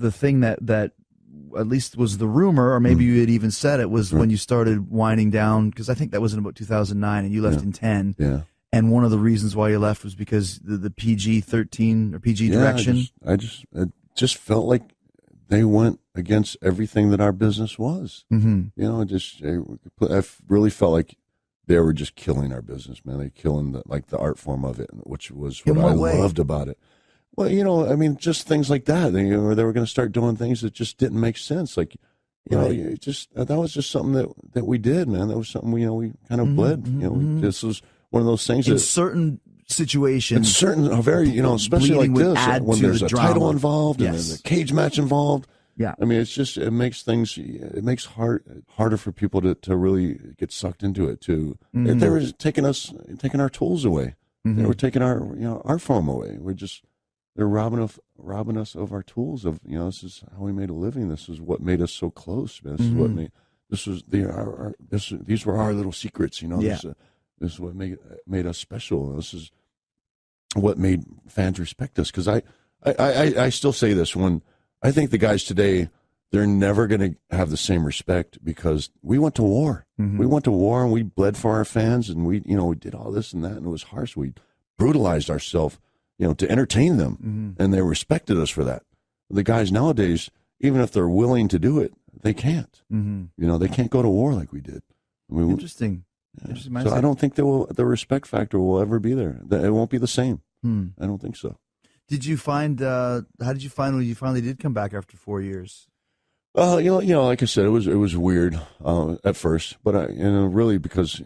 the thing that at least was the rumor, or maybe you had even said it, was when you started winding down, because I think that was in about 2009, and you left in 10. Yeah. And one of the reasons why you left was because the PG-13 or PG direction. It just felt like they went against everything that our business was. You know, I really felt like they were just killing our business, man. They killing the art form of it, which was what I loved about it. Well, you know, I mean, just things like that. They were going to start doing things that just didn't make sense. Like, you know, that was just something that we did, man. That was something we kind of bled. You know, this was one of those things in that certain situations, in certain very, you know, especially like this, when there's a title involved and there's a cage match involved. Yeah, I mean, it makes harder for people to really get sucked into it too. They were taking our tools away. They were taking our art form away. They're robbing us of our tools. Of, you know, this is how we made a living. This is what made us so close. Man. This is what made. These were our little secrets. You know, this is what made us special. This is what made fans respect us. Because I still say this, when I think the guys today, they're never going to have the same respect, because we went to war. We went to war and we bled for our fans, and we did all this and that, and it was harsh. We brutalized ourselves, you know, to entertain them, and they respected us for that. The guys nowadays, even if they're willing to do it, they can't. You know, they can't go to war like we did. I mean, Interesting. So I don't think the respect factor will ever be there. It won't be the same. I don't think so. Did you find? How did you find when you finally did come back after 4 years? You know, like I said, it was weird at first, but really because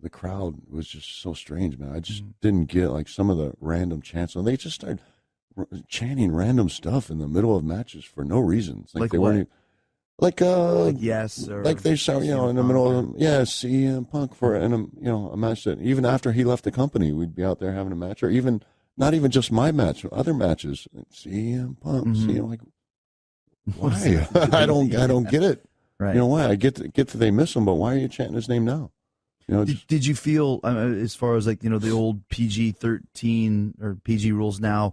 the crowd was just so strange, man. I just didn't get like some of the random chants. They just started chanting random stuff in the middle of matches for no reason. It's like they weren't. Like yes, or like they start, you know, in the middle of CM Punk for a match that even after he left the company, we'd be out there having a match, or even not even just my match, other matches. CM Punk, like why? I don't get it. Right. You know why? I get that they miss him, but why are you chanting his name now? You know, did you feel, as far as like, you know, the old PG-13 or PG rules now?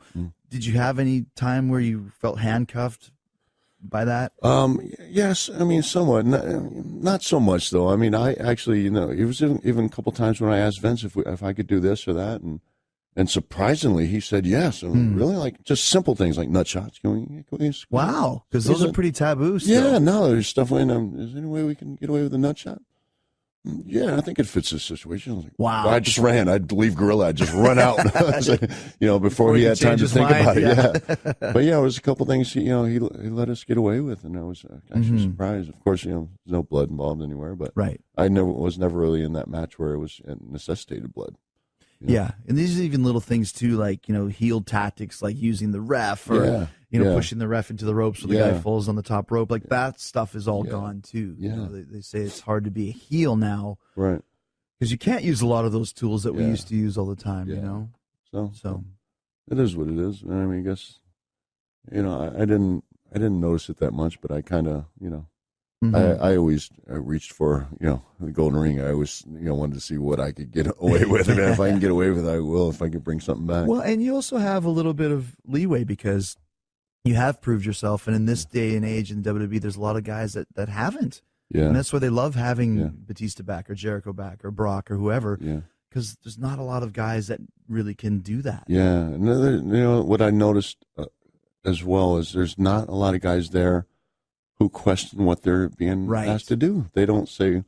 Did you have any time where you felt handcuffed by that? Yes, I mean, somewhat. Not so much, though. I mean, I actually, you know, it was even a couple times when I asked Vince if I could do this or that, and surprisingly, he said yes. And really, like, just simple things like nut shots. Wow, because those are pretty taboo still. Yeah, no, there's stuff when, is there any way we can get away with a nut shot? Yeah, I think it fits this situation. I was like, wow. I just ran. I'd leave Gorilla. I'd just run out, you know, before he had time to think about it. Yeah. But yeah, it was a couple things, you know, he let us get away with, and I was actually surprised. Of course, you know, there's no blood involved anywhere, but I was never really in that match where it necessitated blood. You know? Yeah, and these are even little things too, like, you know, heel tactics, like using the ref or pushing the ref into the ropes so the guy falls on the top rope. Like that stuff is all gone too. Yeah. You know, they say it's hard to be a heel now, right? Because you can't use a lot of those tools that we used to use all the time. You know, so it is what it is. I mean, I guess, you know, I didn't notice it that much, but I kind of, you know. I always reached for, you know, the golden ring. I always, you know, wanted to see what I could get away with. And if I can get away with it, I will, if I can bring something back. Well, and you also have a little bit of leeway because you have proved yourself. And in this day and age in WWE, there's a lot of guys that haven't. Yeah. And that's why they love having Batista back or Jericho back or Brock or whoever. Yeah. Because there's not a lot of guys that really can do that. Yeah. Another, you know, what I noticed as well is there's not a lot of guys there who question what they're being asked to do. They don't say,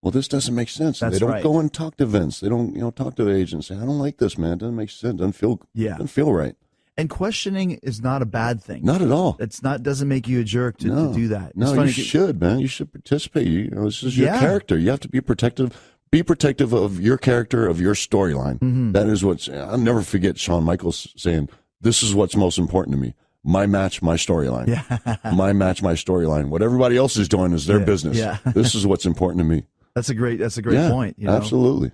well, this doesn't make sense. They don't go and talk to Vince. They don't, you know, talk to the agent and say, I don't like this, man. It doesn't make sense. It doesn't feel right. And questioning is not a bad thing. Not at all. It's not, doesn't make you a jerk to do that. No, you should, man. You should participate. You know, this is your character. You have to be protective. Be protective of your character, of your storyline. That is what's, I'll never forget Shawn Michaels saying, this is what's most important to me. My match, my storyline. Yeah. My match, my storyline. What everybody else is doing is their business. Yeah. This is what's important to me. That's a great point. You know? Absolutely.